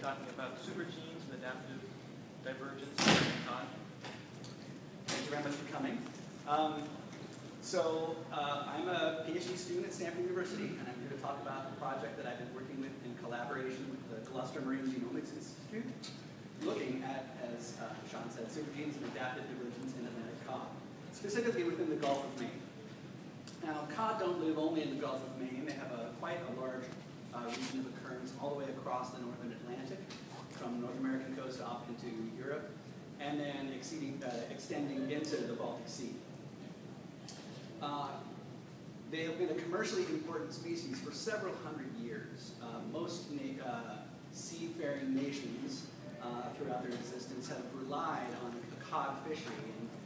talking about supergenes and adaptive divergence in cod. Thank you very much for coming. I'm a PhD student at Stanford University, and I'm here to talk about a project that I've been working with in collaboration with the Gulf of Maine Genomics Institute, looking at, as Sean said, supergenes and adaptive divergence in Atlantic cod, specifically within the Gulf of Maine. Now, cod don't live only in the Gulf of Maine. They have quite a large region of occurrence all the way across the northern Atlantic, from North American coast off into Europe, and then extending into the Baltic Sea. They have been a commercially important species for several hundred years. Most seafaring nations throughout their existence have relied on the cod fishery,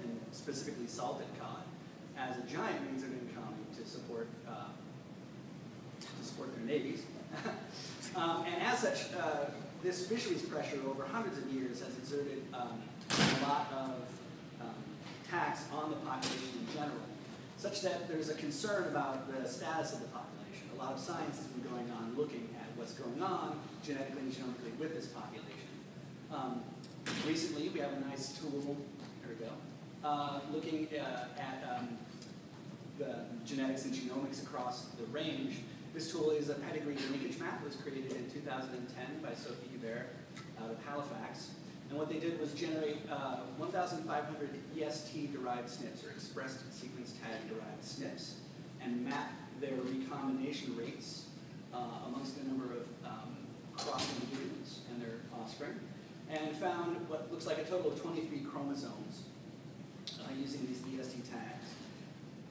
and specifically salted cod, as a giant means of income to support their navies. And as such, this fisheries pressure over hundreds of years has exerted a lot of tax on the population in general, such that there's a concern about the status of the population. A lot of science has been going on looking at what's going on genetically and genomically with this population. Recently, we have a nice tool, there we go, looking at the genetics and genomics across the range. This tool is a pedigree linkage map. It was created in 2010 by Sophie Hubert out of Halifax. And what they did was generate 1,500 EST-derived SNPs, or expressed sequence tag-derived SNPs, and map their recombination rates amongst a number of crossing individuals and their offspring, and found what looks like a total of 23 chromosomes using these EST tags.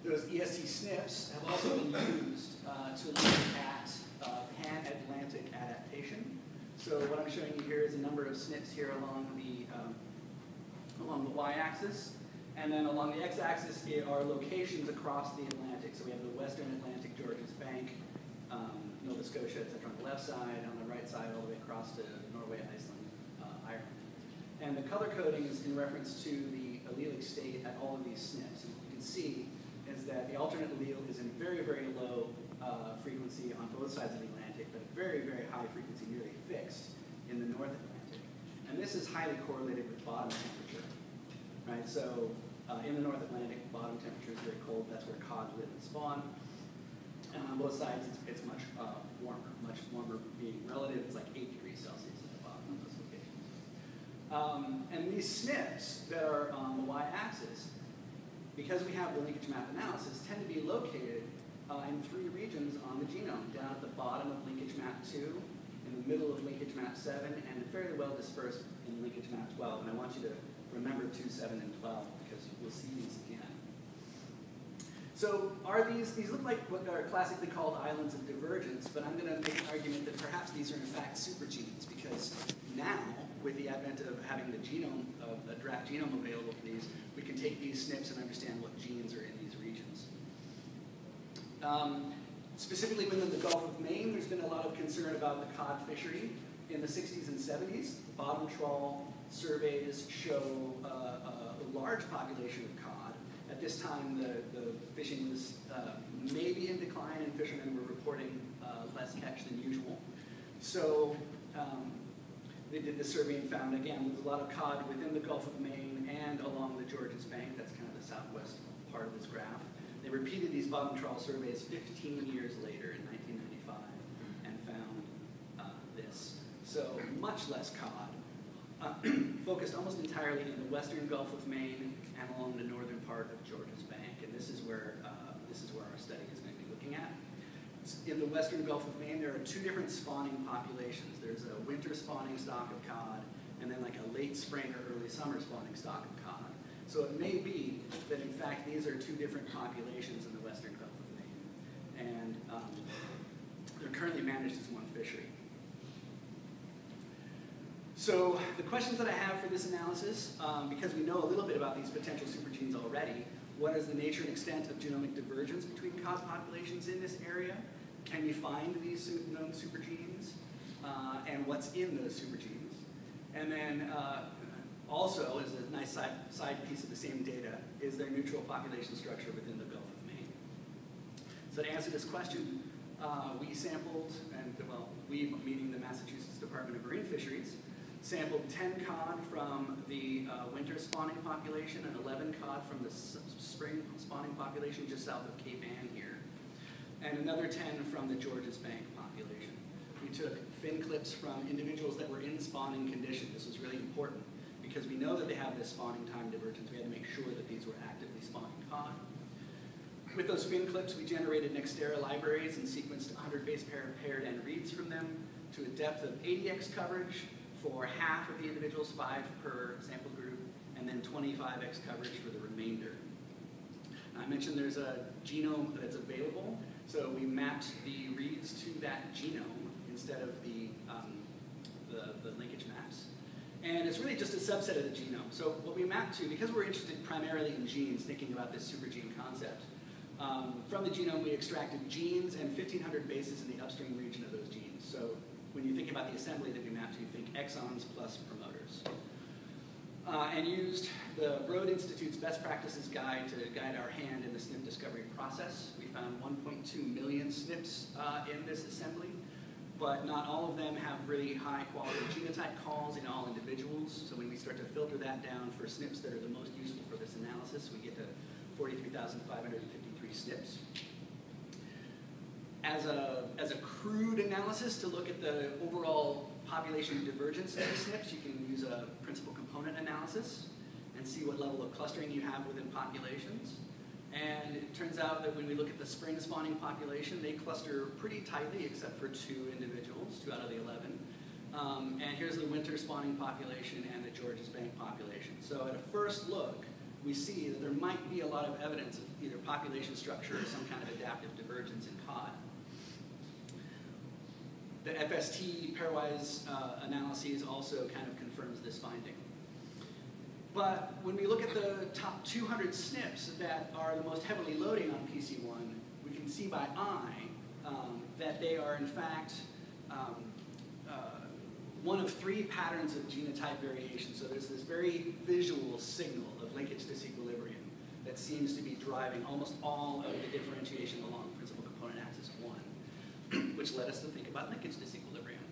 Those EST SNPs have also been used to look at pan-Atlantic adaptation. So what I'm showing you here is a number of SNPs here along the y-axis, and then along the x-axis are locations across the Atlantic. So we have the Western Atlantic, Georgia's Bank, Nova Scotia, etc. on the left side, on the right side all the way across to Norway, Iceland, Ireland. And the color coding is in reference to the allelic state at all of these SNPs. And what you can see is that the alternate allele is in very, very low frequency on both sides of the Atlantic, but very, very high frequency, nearly fixed in the North Atlantic. And this is highly correlated with bottom temperature, right? So in the North Atlantic, bottom temperature is very cold. That's where cod live and spawn. And on both sides, it's much warmer, being relative. It's like 8 degrees Celsius at the bottom of those locations. And these SNPs that are on the y-axis, because we have the linkage map analysis, tend to be located in 3 regions on the genome, down at the bottom of linkage map 2, in the middle of linkage map 7, and fairly well dispersed in linkage map 12. And I want you to remember 2, 7, and 12, because we'll see these again. So these look like what are classically called islands of divergence, but I'm going to make an argument that perhaps these are in fact supergenes, because now, with the advent of having the genome, a draft genome available for these, we can take these SNPs and understand what genes are in these regions. Specifically within the Gulf of Maine, there's been a lot of concern about the cod fishery. In the 60s and 70s, bottom trawl surveys show a large population of cod. At this time, the fishing was maybe in decline, and fishermen were reporting less catch than usual. So they did this survey and found, again, there's a lot of cod within the Gulf of Maine and along the Georgia's Bank. That's kind of the southwest part of this graph. They repeated these bottom trawl surveys 15 years later in 1995 and found this. So much less cod, focused almost entirely in the western Gulf of Maine and along the northern part of Georgia's Bank. And this is where our study is going to be looking at. In the western Gulf of Maine, there are 2 different spawning populations. There's a winter spawning stock of cod, and then like a late spring or early summer spawning stock of cod. So it may be that, in fact, these are 2 different populations in the western Gulf of Maine. And they're currently managed as one fishery. So the questions that I have for this analysis, because we know a little bit about these potential supergenes already, what is the nature and extent of genomic divergence between cod populations in this area? Can we find these known supergenes? And what's in those supergenes? And then also, as a nice side piece of the same data, is their neutral population structure within the Gulf of Maine. So to answer this question, we sampled, and well, we, meaning the Massachusetts Department of Marine Fisheries, sampled 10 cod from the winter spawning population and 11 cod from the spring spawning population just south of Cape Ann here, and another 10 from the Georges Bank population. We took fin clips from individuals that were in spawning condition. This was really important because we know that they have this spawning time divergence. We had to make sure that these were actively spawning cod. With those fin clips, we generated Nextera libraries and sequenced 100 base pair paired end reads from them to a depth of 80x coverage for half of the individuals, 5 per sample group, and then 25x coverage for the remainder. I mentioned there's a genome that's available, so we mapped the reads to that genome instead of the linkage maps. And it's really just a subset of the genome. So what we mapped to, because we're interested primarily in genes, thinking about this supergene concept, from the genome we extracted genes and 1,500 bases in the upstream region of those genes. So when you think about the assembly that we mapped to, you think exons plus promoters. And used the Broad Institute's best practices guide to guide our hand in the SNP discovery process. We found 1.2 million SNPs in this assembly, but not all of them have really high quality genotype calls in all individuals. So when we start to filter that down for SNPs that are the most useful for this analysis, we get to 43,553 SNPs. As a crude analysis to look at the overall population divergence of the SNPs, you can use a principal component analysis and see what level of clustering you have within populations. And it turns out that when we look at the spring spawning population, they cluster pretty tightly except for 2 individuals, 2 out of the 11. And here's the winter spawning population and the Georges Bank population. So at a first look, we see that there might be a lot of evidence of either population structure or some kind of adaptive divergence in cod. The FST pairwise analyses also kind of confirms this finding. But when we look at the top 200 SNPs that are the most heavily loading on PC1, we can see by eye that they are in fact one of 3 patterns of genotype variation. So there's this very visual signal of linkage disequilibrium that seems to be driving almost all of the differentiation along principal component axis 1, which led us to think about linkage disequilibrium.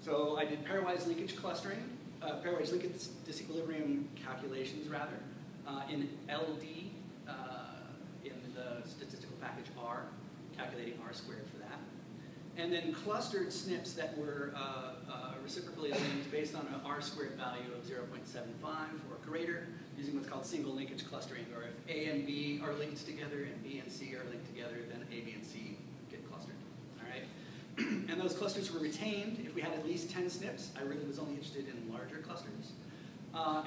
So I did pairwise linkage clustering, pairwise linkage disequilibrium calculations rather, in LD, in the statistical package R, calculating R squared for that. And then clustered SNPs that were reciprocally linked based on an R squared value of 0.75 or greater, using what's called single linkage clustering, or if A and B are linked together and B and C are linked together, then A, B, and C get clustered. All right? And those clusters were retained if we had at least 10 SNPs. I really was only interested in larger clusters,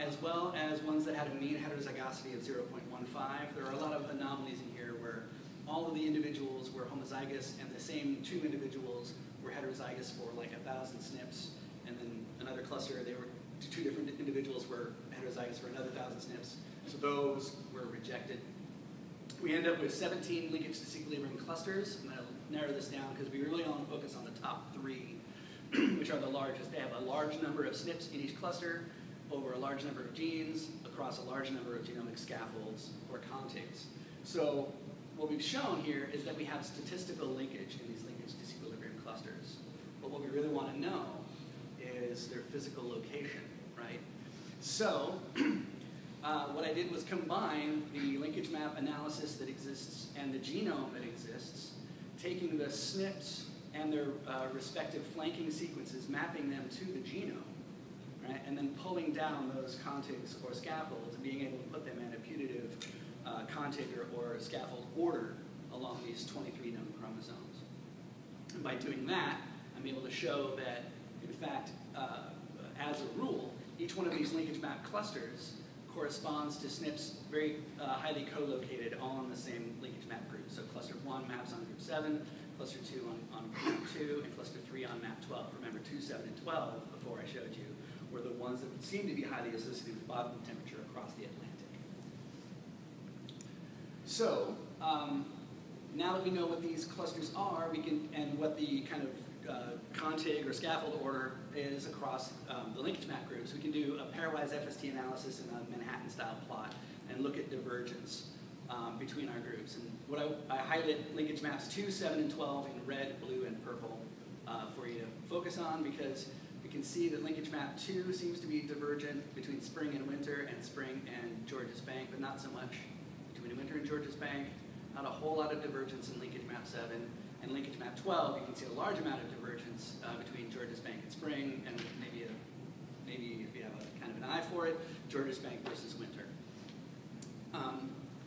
as well as ones that had a mean heterozygosity of 0.15. There are a lot of anomalies in here where all of the individuals were homozygous and the same 2 individuals were heterozygous for like 1,000 SNPs, and then another cluster, they were 2 different individuals were heterozygous for another 1,000 SNPs. So those were rejected. We end up with 17 linkage disequilibrium clusters. I'm going to narrow this down because we really want to focus on the top 3, which are the largest. They have a large number of SNPs in each cluster over a large number of genes across a large number of genomic scaffolds or contigs. So what we've shown here is that we have statistical linkage in these linkage disequilibrium clusters. But what we really want to know is their physical location, right? So what I did was combine the linkage map analysis that exists and the genome that exists, taking the SNPs and their respective flanking sequences, mapping them to the genome, right? And then pulling down those contigs or scaffolds and being able to put them in a putative contig or scaffold order along these 23 known chromosomes. And by doing that, I'm able to show that, in fact, as a rule, each one of these linkage map clusters corresponds to SNPs very highly co-located all in the same linkage map group. So cluster 1 maps on group 7, cluster 2 on group 2, and cluster 3 on map 12. Remember, 2, 7, and 12, before I showed you, were the ones that seem to be highly associated with bottom temperature across the Atlantic. So now that we know what these clusters are, we can, and what the kind of contig or scaffold order is across the linkage map groups, we can do a pairwise FST analysis in a Manhattan-style plot and look at divergence between our groups. And what I highlight linkage maps 2, 7, and 12 in red, blue, and purple, for you to focus on, because we can see that linkage map 2 seems to be divergent between spring and winter, and spring and Georges Bank, but not so much between winter and Georges Bank. Not a whole lot of divergence in linkage map 7. And linkage map 12, you can see a large amount of divergence between Georges Bank and spring, and maybe if you have a kind of an eye for it, Georges Bank versus winter.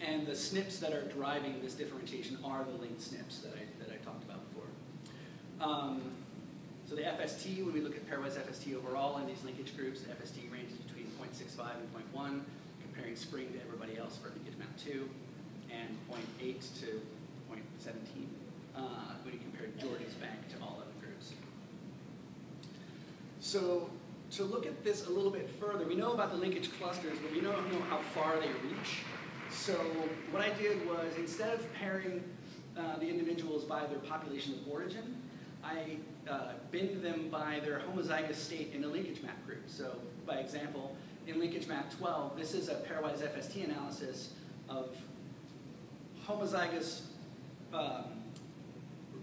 And the SNPs that are driving this differentiation are the linked SNPs that I talked about before. So the FST, when we look at pairwise FST overall in these linkage groups, the FST ranges between 0.65 and 0.1, comparing spring to everybody else for linkage map 2, and 0.8 to 0.17 when you compare Georges Bank to all other groups. So to look at this a little bit further, we know about the linkage clusters, but we don't know how far they reach. So what I did was, instead of pairing the individuals by their population of origin, I binned them by their homozygous state in a linkage map group. So by example, in linkage map 12, this is a pairwise FST analysis of homozygous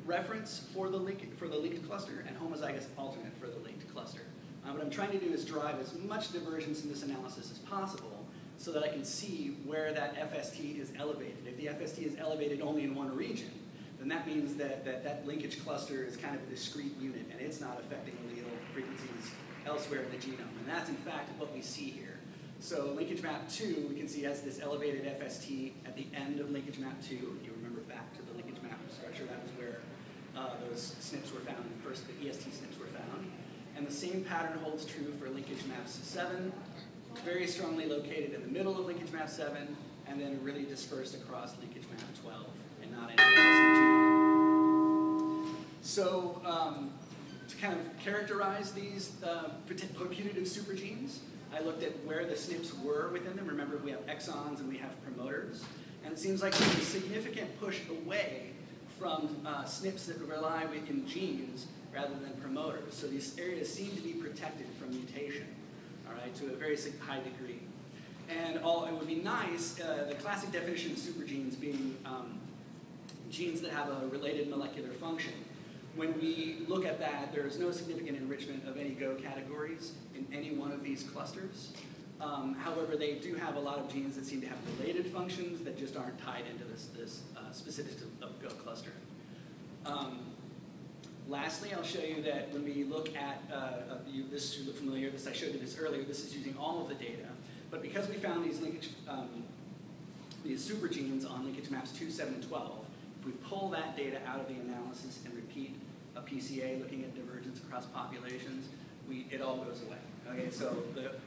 reference for the linked cluster and homozygous alternate for the linked cluster. What I'm trying to do is drive as much divergence in this analysis as possible so that I can see where that FST is elevated. If the FST is elevated only in one region, then that means that linkage cluster is kind of a discrete unit and it's not affecting allele frequencies elsewhere in the genome. And that's in fact what we see here. So linkage map 2, we can see has this elevated FST at the end of linkage map 2. If you remember back to the linkage map structure, that was where those SNPs were found. First, the EST SNPs were found. And the same pattern holds true for linkage maps 7, very strongly located in the middle of linkage map 7, and then really dispersed across linkage map 12, and not anywhere else in the genome. So to kind of characterize these putative supergenes, I looked at where the SNPs were within them. Remember, we have exons and we have promoters. And it seems like there's a significant push away from SNPs that rely in genes rather than promoters. So these areas seem to be protected from mutation, all right, to a very high degree. And it would be nice, the classic definition of supergenes being genes that have a related molecular function. When we look at that, there is no significant enrichment of any Go categories in any one of these clusters. However, they do have a lot of genes that seem to have related functions that just aren't tied into this specifics of Go clustering. Lastly, I'll show you that when we look at, this should look familiar, I showed you this earlier, this is using all of the data. But because we found these linkage, these supergenes on linkage maps 2, 7, and 12, if we pull that data out of the analysis and repeat a PCA looking at divergence across populations, it all goes away. Okay, so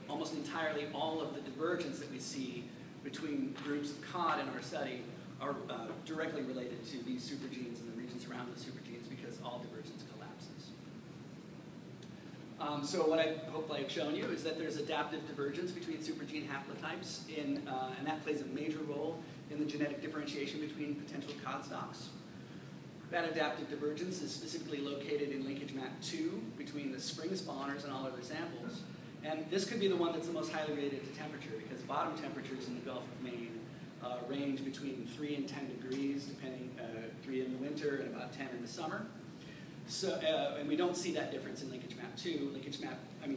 almost entirely all of the divergence that we see between groups of cod in our study are directly related to these supergenes and the regions around the supergenes, because all divergence collapses. So what I hope I've shown you is that there's adaptive divergence between supergene haplotypes, and that plays a major role in the genetic differentiation between potential cod stocks. That adaptive divergence is specifically located in linkage map 2 between the spring spawners and all other samples. And this could be the one that's the most highly related to temperature, because bottom temperatures in the Gulf of Maine range between 3 and 10 degrees, depending 3 in the winter and about 10 in the summer. So, and we don't see that difference in linkage map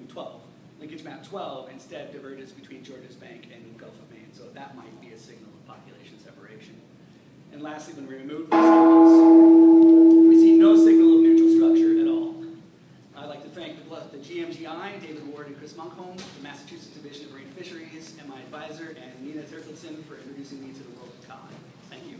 12. Linkage map 12 instead diverges between Georges Bank and Gulf of Maine, so that might be a signal of population separation. And lastly, when we remove those signals, we see no signal of neutral structure at all. I'd like to thank the GMGI, David Ward and Chris Munkholm, the Massachusetts Division of Marine Fisheries, and my advisor, and Nina Terkelson, for introducing me to the world of cod. Thank you.